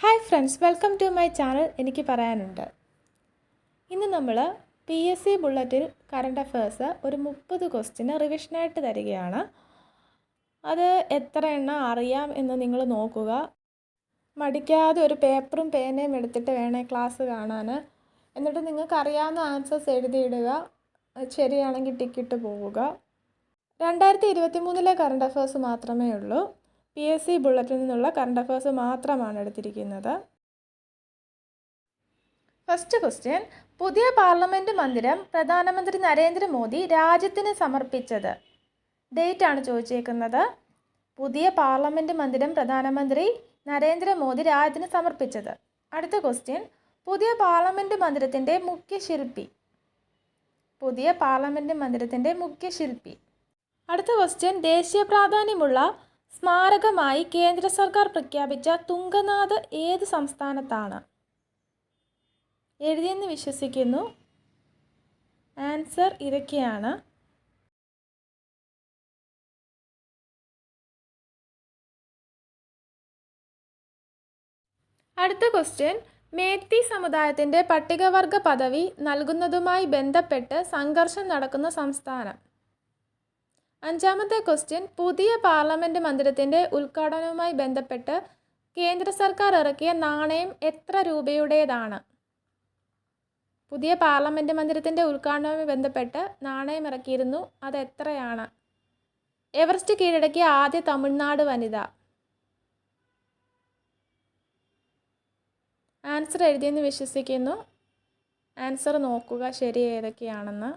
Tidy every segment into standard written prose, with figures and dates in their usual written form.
Hi friends, welcome to my channel. എനിക്ക് പറയാനുണ്ട്. ഇന്ന് നമ്മൾ PSC ബുള്ളറ്റിൽ കറണ്ട് അഫയേഴ്സ് ഒരു 30 ക്വസ്റ്റ്യന് റിവിഷനായിട്ട് തരികയാണ്. അത് എത്ര എണ്ണം അറിയാം എന്ന് നിങ്ങൾ നോക്കുക. മടിക്കാതെ ഒരു പേപ്പറും പേനയും എടുത്തിട്ട് വേണേ ക്ലാസ് കാണാൻ. എന്നിട്ട് നിങ്ങൾക്ക് അറിയാവുന്ന ആൻസേഴ്സ് എഴുതിയിടുക. ശരിയാണെങ്കിൽ ടിക്കിട്ട് പോവുക. 2023 കറണ്ട് അഫയേഴ്സ് മാത്രമേ ഉള്ളൂ. PSC ബുള്ളറ്റിൽ നിന്നുള്ള കറണ്ട് അഫയേഴ്സ് മാത്രമാണ് എടുത്തിരിക്കുന്നത്. ഫസ്റ്റ് ക്വസ്റ്റ്യൻ, പുതിയ പാർലമെൻറ്റ് മന്ദിരം പ്രധാനമന്ത്രി നരേന്ദ്രമോദി രാജ്യത്തിന് സമർപ്പിച്ചത്. ഡേറ്റ് ആണ് ചോദിച്ചേക്കുന്നത്. പുതിയ പാർലമെൻറ്റ് മന്ദിരം പ്രധാനമന്ത്രി നരേന്ദ്രമോദി രാജ്യത്തിന് സമർപ്പിച്ചത്. അടുത്ത ക്വസ്റ്റ്യൻ, പുതിയ പാർലമെൻറ്റ് മന്ദിരത്തിൻ്റെ മുഖ്യശില്പി. പുതിയ പാർലമെൻറ്റ് മന്ദിരത്തിൻ്റെ മുഖ്യശില്പി. അടുത്ത ക്വസ്റ്റ്യൻ, ദേശീയ പ്രാധാന്യമുള്ള സ്മാരകമായി കേന്ദ്ര സർക്കാർ പ്രഖ്യാപിച്ച തുംഗനാഥ് ഏത് സംസ്ഥാനത്താണ്? എഴുതിയെന്ന് വിശ്വസിക്കുന്നു. ആൻസർ ഇതൊക്കെയാണ്. അടുത്ത ക്വസ്റ്റ്യൻ, മേത്തി സമുദായത്തിൻ്റെ പട്ടികവർഗ പദവി നൽകുന്നതുമായി ബന്ധപ്പെട്ട് സംഘർഷം നടക്കുന്ന സംസ്ഥാനം. അഞ്ചാമത്തെ ക്വസ്റ്റ്യൻ, പുതിയ പാർലമെൻറ്റ് മന്ദിരത്തിൻ്റെ ഉദ്ഘാടനവുമായി ബന്ധപ്പെട്ട് കേന്ദ്ര സർക്കാർ ഇറക്കിയ നാണയം എത്ര രൂപയുടേതാണ്? പുതിയ പാർലമെൻറ്റ് മന്ദിരത്തിൻ്റെ ഉദ്ഘാടനവുമായി ബന്ധപ്പെട്ട് നാണയം ഇറക്കിയിരുന്നു. അത് എത്രയാണ്? എവറസ്റ്റ് കീഴടക്കിയ ആദ്യ തമിഴ്നാട് വനിത. ആൻസർ എഴുതിയെന്ന് വിശ്വസിക്കുന്നു. ആൻസർ നോക്കുക ശരി ഏതൊക്കെയാണെന്ന്.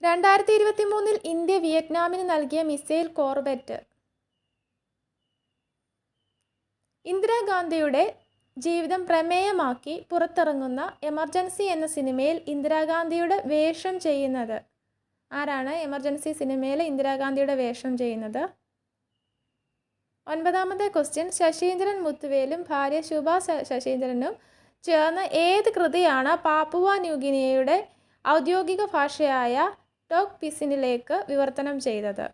രണ്ടായിരത്തി 2023 ഇന്ത്യ വിയറ്റ്നാമിന് നൽകിയ മിസൈൽ കോർബെറ്റ്. ഇന്ദിരാഗാന്ധിയുടെ ജീവിതം പ്രമേയമാക്കി പുറത്തിറങ്ങുന്ന എമർജൻസി എന്ന സിനിമയിൽ ഇന്ദിരാഗാന്ധിയുടെ വേഷം ചെയ്യുന്നത് ആരാണ്? എമർജൻസി സിനിമയിൽ ഇന്ദിരാഗാന്ധിയുടെ വേഷം ചെയ്യുന്നത്. ഒൻപതാമത്തെ ക്വസ്റ്റ്യൻ, ശശീന്ദ്രൻ മുത്തുവേലും ഭാര്യ ശുഭ ശശീന്ദ്രനും ചേർന്ന് ഏത് കൃതിയാണ് പാപ്പുവ ന്യൂഗിനിയയുടെ ഔദ്യോഗിക ഭാഷയായ ടോക് പിസിനിലേക്ക് വിവർത്തനം ചെയ്തത്?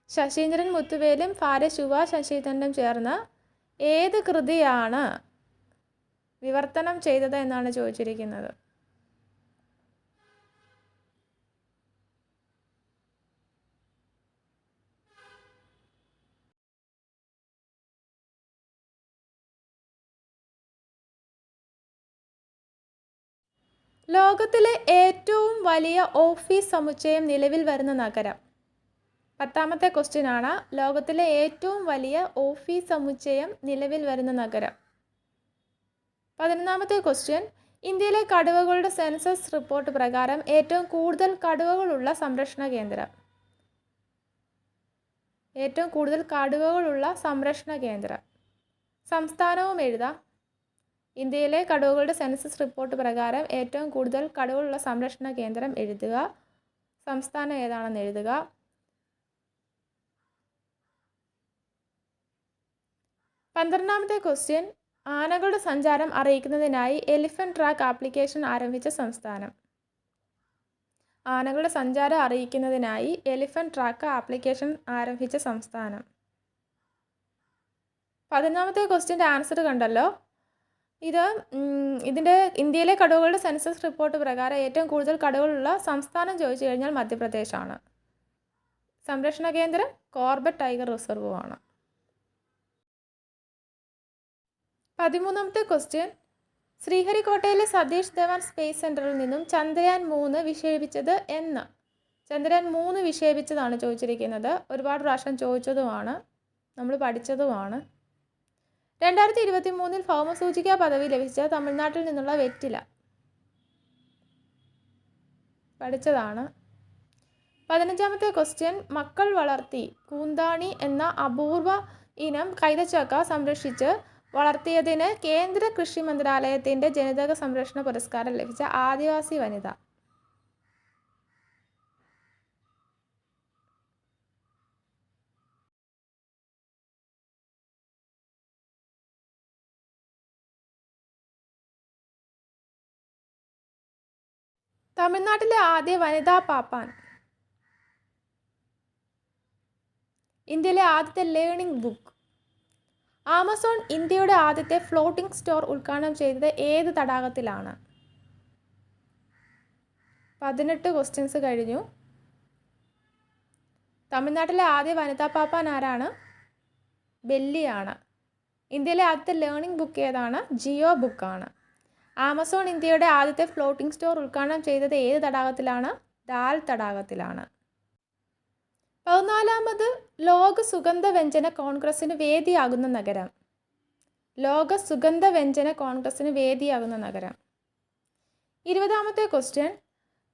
ശശീന്ദ്രൻ മുത്തുവേലും ഭാര്യ ശുഭ ശശീന്ദ്രനും ചേർന്ന് ഏത് കൃതിയാണ് വിവർത്തനം ചെയ്തത് എന്നാണ് ചോദിച്ചിരിക്കുന്നത്. ലോകത്തിലെ ഏറ്റവും വലിയ ഓഫീസ് സമുച്ചയം നിലവിൽ വരുന്ന നഗരം. പത്താമത്തെ ക്വസ്റ്റ്യൻ ആണ്. ലോകത്തിലെ ഏറ്റവും വലിയ ഓഫീസ് സമുച്ചയം നിലവിൽ വരുന്ന നഗരം. 11ാമത്തെ ക്വസ്റ്റ്യൻ, ഇന്ത്യയിലെ കടുവകളുടെ സെൻസസ് റിപ്പോർട്ട് പ്രകാരം ഏറ്റവും കൂടുതൽ കടുവകളുള്ള സംരക്ഷണ കേന്ദ്രം. ഏറ്റവും കൂടുതൽ കടുവകളുള്ള സംരക്ഷണ കേന്ദ്രം. സംസ്ഥാനവും എഴുതാം. ഇന്ത്യയിലെ കടുവകളുടെ സെൻസസ് റിപ്പോർട്ട് പ്രകാരം ഏറ്റവും കൂടുതൽ കടുവകളുള്ള സംരക്ഷണ കേന്ദ്രം എഴുതുക. സംസ്ഥാനം ഏതാണെന്ന് എഴുതുക. 12ാമത്തെ ക്വസ്റ്റ്യൻ, ആനകളുടെ സഞ്ചാരം അറിയിക്കുന്നതിനായി എലിഫന്റ് ട്രാക്ക് ആപ്ലിക്കേഷൻ ആരംഭിച്ച സംസ്ഥാനം. ആനകളുടെ സഞ്ചാരം അറിയിക്കുന്നതിനായി എലിഫന്റ് ട്രാക്ക് ആപ്ലിക്കേഷൻ ആരംഭിച്ച സംസ്ഥാനം. 11ാമത്തെ ക്വസ്റ്റ്യൻ്റെ ആൻസർ കണ്ടല്ലോ. ഇതിൻ്റെ ഇന്ത്യയിലെ കടുവകളുടെ സെൻസസ് റിപ്പോർട്ട് പ്രകാരം ഏറ്റവും കൂടുതൽ കടുവകളുള്ള സംസ്ഥാനം ചോദിച്ചു കഴിഞ്ഞാൽ മധ്യപ്രദേശാണ്. സംരക്ഷണ കേന്ദ്രം കോർബറ്റ് ടൈഗർ റിസർവുമാണ്. 13ാമത്തെ ക്വസ്റ്റ്യൻ, ശ്രീഹരിക്കോട്ടയിലെ സതീഷ് ധവാൻ സ്പേസ് സെൻറ്ററിൽ നിന്നും ചന്ദ്രയാൻ 3 വിക്ഷേപിച്ചത് എന്ന്. ചന്ദ്രയാൻ 3 വിക്ഷേപിച്ചതാണ് ചോദിച്ചിരിക്കുന്നത്. ഒരുപാട് പ്രാവശ്യം ചോദിച്ചതുമാണ്, നമ്മൾ പഠിച്ചതുമാണ്. 2023 ഭൗമസൂചിക പദവി ലഭിച്ച തമിഴ്നാട്ടിൽ നിന്നുള്ള വെറ്റില. പഠിച്ചതാണ്. 15ാമത്തെ ക്വസ്റ്റ്യൻ, മക്കൾ വളർത്തി കൂന്താണി എന്ന അപൂർവ ഇനം കൈതച്ചക്ക സംരക്ഷിച്ച് വളർത്തിയതിന് കേന്ദ്ര കൃഷി മന്ത്രാലയത്തിൻ്റെ ജനിതക സംരക്ഷണ പുരസ്കാരം ലഭിച്ച ആദിവാസി വനിത. തമിഴ്നാട്ടിലെ ആദ്യ വനിതാ പാപ്പാൻ. ഇന്ത്യയിലെ ആദ്യത്തെ ലേണിംഗ് ബുക്ക്. ആമസോൺ ഇന്ത്യയുടെ ആദ്യത്തെ ഫ്ലോട്ടിംഗ് സ്റ്റോർ ഉദ്ഘാടനം ചെയ്തത് ഏത് തടാകത്തിലാണ്? 18 ക്വസ്റ്റ്യൻസ് കഴിഞ്ഞു. തമിഴ്നാട്ടിലെ ആദ്യ വനിതാ പാപ്പാൻ ആരാണ്? ബെല്ലിയാണ്. ഇന്ത്യയിലെ ആദ്യത്തെ ലേണിംഗ് ബുക്ക് ഏതാണ്? ജിയോ ബുക്കാണ്. ആമസോൺ ഇന്ത്യയുടെ ആദ്യത്തെ ഫ്ലോട്ടിംഗ് സ്റ്റോർ ഉദ്ഘാടനം ചെയ്തത് ഏത് തടാകത്തിലാണ്? ദാൽ തടാകത്തിലാണ്. 14ാമത് ലോക സുഗന്ധവ്യഞ്ജന കോൺഗ്രസിന് വേദിയാകുന്ന നഗരം. ലോക സുഗന്ധവ്യഞ്ജന കോൺഗ്രസിന് വേദിയാകുന്ന നഗരം. 20ാമത്തെ ക്വസ്റ്റ്യൻ.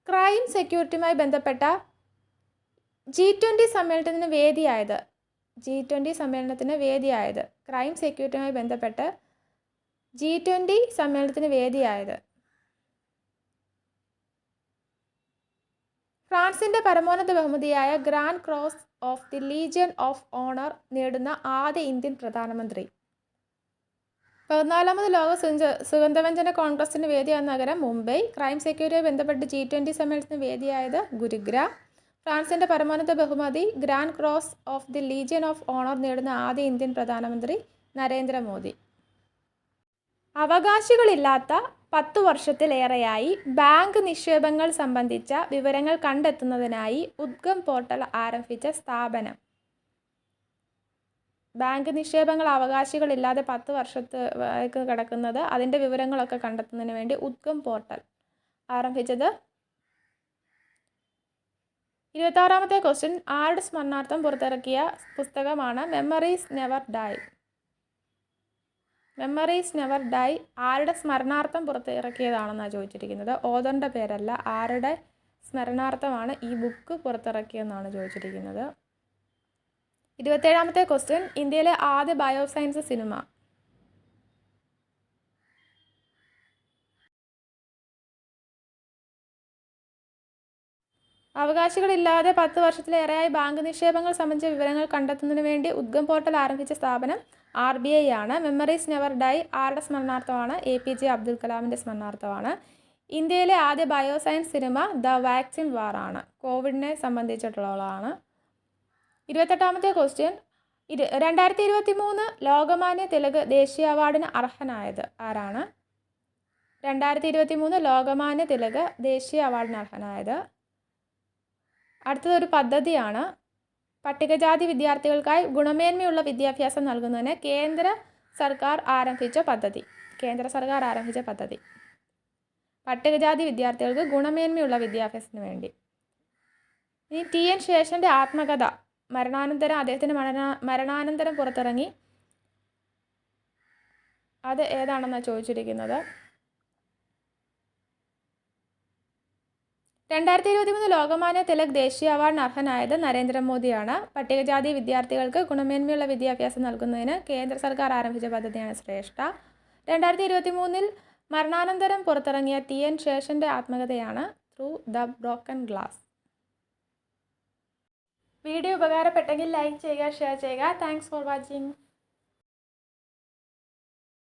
ക്രൈം സെക്യൂരിറ്റിയുമായി ബന്ധപ്പെട്ട G20 സമ്മേളനത്തിന് വേദിയായത്. G20 സമ്മേളനത്തിന് വേദിയായത്. ക്രൈം സെക്യൂരിറ്റിയുമായി ബന്ധപ്പെട്ട് G20 സമ്മേളനത്തിന് വേദിയായത്. ഫ്രാൻസിൻ്റെ പരമോന്നത ബഹുമതിയായ grand cross of the legion of owner നേടുന്ന ആദ്യ ഇന്ത്യൻ പ്രധാനമന്ത്രി. 14ാമത് ലോക സുഗന്ധവ്യഞ്ജന കോൺഗ്രസിന് വേദിയായ നഗരം മുംബൈ. ക്രൈം സെക്യൂരിറ്റിയുമായി ബന്ധപ്പെട്ട് G20 സമ്മേളനത്തിന് വേദിയായത് ഗുരുഗ്രാം. ഫ്രാൻസിൻ്റെ പരമോന്നത ബഹുമതി grand cross of the legion of owner നേടുന്ന ആദ്യ ഇന്ത്യൻ പ്രധാനമന്ത്രി നരേന്ദ്രമോദി. അവകാശികളില്ലാത്ത 10 വർഷത്തിലേറെയായി ബാങ്ക് നിക്ഷേപങ്ങൾ സംബന്ധിച്ച വിവരങ്ങൾ കണ്ടെത്തുന്നതിനായി ഉദ്ഗം പോർട്ടൽ ആരംഭിച്ച സ്ഥാപനം. ബാങ്ക് നിക്ഷേപങ്ങൾ അവകാശികളില്ലാതെ 10 വർഷത്തേക്ക് കിടക്കുന്നത്, അതിൻ്റെ വിവരങ്ങളൊക്കെ കണ്ടെത്തുന്നതിന് വേണ്ടി ഉദ്ഗം പോർട്ടൽ ആരംഭിച്ചത്. 26ാമത്തെ ക്വസ്റ്റ്യൻ. ആരുടെ സ്മരണാർത്ഥം പുറത്തിറക്കിയ പുസ്തകമാണ് memories never dye? Memories never dye ആരുടെ സ്മരണാർത്ഥം പുറത്തിറക്കിയതാണെന്നാണ് ചോദിച്ചിരിക്കുന്നത്. ഓഥറിൻ്റെ പേരല്ല, ആരുടെ സ്മരണാർത്ഥമാണ് ഈ ബുക്ക് പുറത്തിറക്കിയതെന്നാണ് ചോദിച്ചിരിക്കുന്നത്. 27ാമത്തെ ക്വസ്റ്റ്യൻ. ഇന്ത്യയിലെ ആദ്യ ബയോസയൻസ് സിനിമ. അവകാശികളില്ലാതെ 10 വർഷത്തിലേറെയായി ബാങ്ക് നിക്ഷേപങ്ങൾ സംബന്ധിച്ച വിവരങ്ങൾ കണ്ടെത്തുന്നതിന് വേണ്ടി ഉദ്ഗം പോർട്ടൽ ആരംഭിച്ച സ്ഥാപനം RBI ആണ്. മെമ്മറീസ് നെവർ ഡൈ ആരുടെ സ്മരണാർത്ഥമാണ്? APJ അബ്ദുൽ കലാമിൻ്റെ സ്മരണാർത്ഥമാണ്. ഇന്ത്യയിലെ ആദ്യ bioscience cinema the vaccine war ആണ്. കോവിഡിനെ സംബന്ധിച്ചിട്ടുള്ളതാണ്. 28ാമത്തെ ക്വസ്റ്റ്യൻ. 2023 ലോകമാന്യ തിലക് ദേശീയ അവാർഡിന് അർഹനായത് ആരാണ്? 2023 ലോകമാന്യ തിലക് ദേശീയ അവാർഡിന് അർഹനായത്. അടുത്തതൊരു പദ്ധതിയാണ്. പട്ടികജാതി വിദ്യാർത്ഥികൾക്കായി ഗുണമേന്മയുള്ള വിദ്യാഭ്യാസം നൽകുന്നതിന് കേന്ദ്ര സർക്കാർ ആരംഭിച്ച പദ്ധതി. പട്ടികജാതി വിദ്യാർത്ഥികൾക്ക് ഗുണമേന്മയുള്ള വിദ്യാഭ്യാസത്തിന് വേണ്ടി. ഇനി TN ശേഷൻ്റെ ആത്മകഥ അദ്ദേഹത്തിൻ്റെ മരണാനന്തരം പുറത്തിറങ്ങി. അത് ഏതാണെന്നാണ് ചോദിച്ചിരിക്കുന്നത്. 2023 ലോകമാന്യ തിലക് ദേശീയ അവാർഡിന് അർഹനായത് നരേന്ദ്രമോദിയാണ്. പട്ടികജാതി വിദ്യാർത്ഥികൾക്ക് ഗുണമേന്മയുള്ള വിദ്യാഭ്യാസം നൽകുന്നതിന് കേന്ദ്ര സർക്കാർ ആരംഭിച്ച പദ്ധതിയാണ് ശ്രേഷ്ഠ. 2023 മരണാനന്തരം പുറത്തിറങ്ങിയ TN ശേഷൻ്റെ ആത്മകഥയാണ് through the broken glass. Video ഉപകാരപ്പെട്ടെങ്കിൽ ലൈക്ക് ചെയ്യുക, ഷെയർ ചെയ്യുക. Thanks for watching.